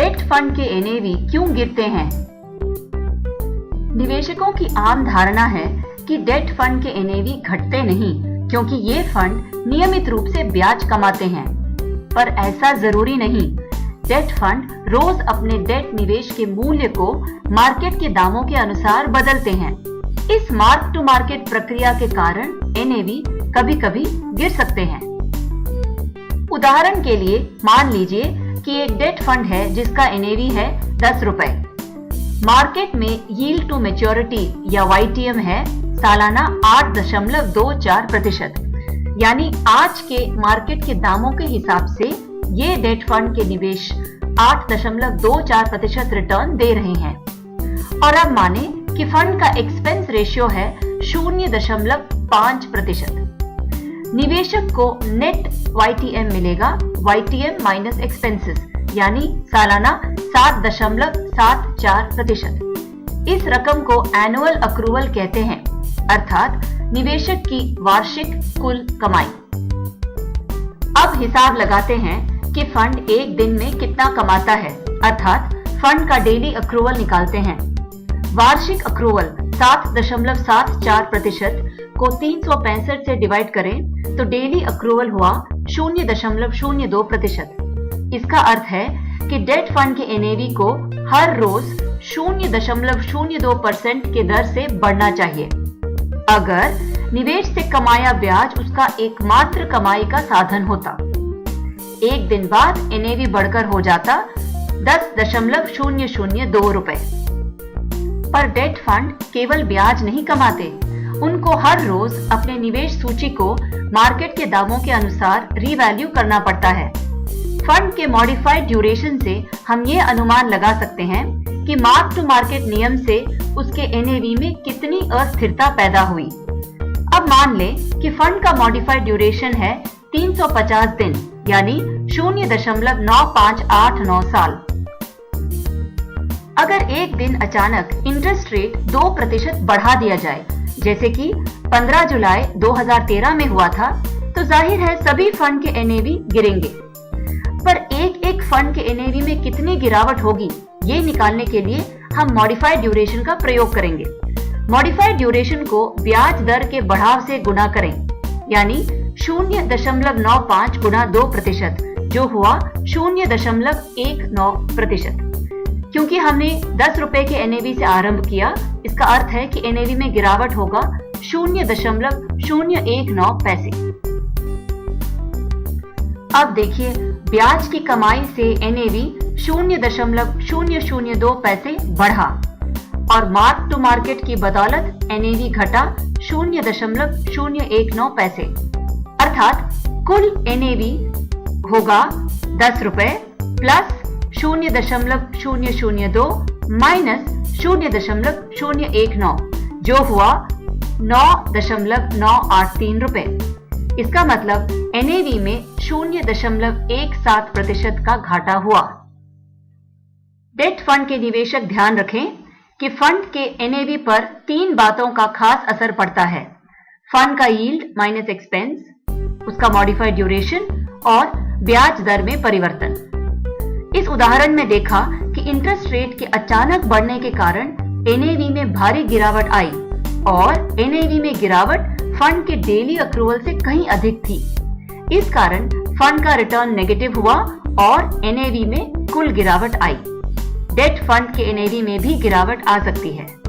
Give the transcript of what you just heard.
Date fund के NAV क्यों गिरते हैं? निवेशकों की आम धारणा है कि डेट फंड के एनएवी घटते नहीं क्योंकि ये फंड नियमित रूप से ब्याज कमाते हैं, पर ऐसा जरूरी नहीं। डेट फंड रोज अपने डेट निवेश के मूल्य को मार्केट के दामों के अनुसार बदलते हैं। इस मार्क टू मार्केट प्रक्रिया के कारण एनएवी कभी-कभी गिर सकते हैं। उदाहरण के लिए मान लीजिए कि एक डेट फंड है जिसका एनएवी है 10 रुपए। मार्केट में यील्ड टू मैच्योरिटी या YTM है सालाना 8.24%। यानी आज के मार्केट के दामों के हिसाब से ये डेट फंड के निवेश 8.24% रिटर्न दे रहे हैं। और अब माने कि फंड का एक्सपेंस रेशियो है 0.5%। निवेशक को नेट YTM मिलेगा, YTM माइनस एक्सपेंसेस, यानी सालाना 7.74%। इस रकम को एनुअल अक्रूवल कहते हैं, अर्थात निवेशक की वार्षिक कुल कमाई। अब हिसाब लगाते हैं कि फंड एक दिन में कितना कमाता है, अर्थात फंड का डेली अक्रूवल निकालते हैं। वार्षिक अक्रूवल 7.74% को 365 से डिवाइड करें तो डेली अक्रूवल हुआ 0.02%। इसका अर्थ है कि डेट फंड के एनएवी को हर रोज 0.02% के दर से बढ़ना चाहिए। अगर निवेश से कमाया ब्याज उसका एकमात्र कमाई का साधन होता, एक दिन बाद एनएवी बढ़कर हो जाता 10.002 रुपए। पर डेट फंड केवल ब्याज नहीं कमाते, उनको हर रोज अपने निवेश सूची को मार्केट के दामों के अनुसार रीवैल्यू करना पड़ता है। फंड के मॉडिफाइड ड्यूरेशन से हम ये अनुमान लगा सकते हैं कि मार्क टू मार्केट नियम से उसके एनएवी में कितनी अस्थिरता पैदा हुई। अब मान लें कि फंड का मॉडिफाइड ड्यूरेशन है 350 दिन, यानी 0.9589 साल। अगर एक दिन अचानक इंटरेस्ट रेट 2% बढ़ा दिया जाए, जैसे कि 15 जुलाई 2013 में हुआ था, तो जाहिर है सभी फंड के एनएवी गिरेंगे। पर एक फंड के एनएवी में कितनी गिरावट होगी, ये निकालने के लिए हम मॉडिफाइड ड्यूरेशन का प्रयोग करेंगे। मॉडिफाइड ड्यूरेशन को ब्याज दर के बढ़ाव से गुणा करें, यानी 0.95 गुणा 2%, जो हुआ 0.19%। क्योंकि हमने 10 रुपए के एनएवी से आरंभ किया, इसका अर्थ है कि एनएवी में गिरावट होगा 0.019 पैसे। अब देखिए, ब्याज की कमाई से एनएवी 0.002 पैसे बढ़ा और मार्क टू मार्केट की बदौलत एनएवी घटा 0.019 पैसे। अर्थात कुल एनएवी होगा 10 रुपए प्लस 0.002 माइनस 0.019, जो हुआ 9.983 रुपए। इसका मतलब एनएवी में 0.17% का घाटा हुआ। डेट फंड के निवेशक ध्यान रखें कि फंड के एनएवी पर 3 बातों का खास असर पड़ता है: फंड का यील्ड माइनस एक्सपेंस, उसका मॉडिफाइड ड्यूरेशन और ब्याज दर में परिवर्तन। इस उदाहरण में देखा कि इंटरेस्ट रेट के अचानक बढ़ने के कारण एनएवी में भारी गिरावट आई और एनएवी में गिरावट फंड के डेली अक्रूवल से कहीं अधिक थी। इस कारण फंड का रिटर्न नेगेटिव हुआ और एनएवी में कुल गिरावट आई। डेट फंड के एनएवी में भी गिरावट आ सकती है।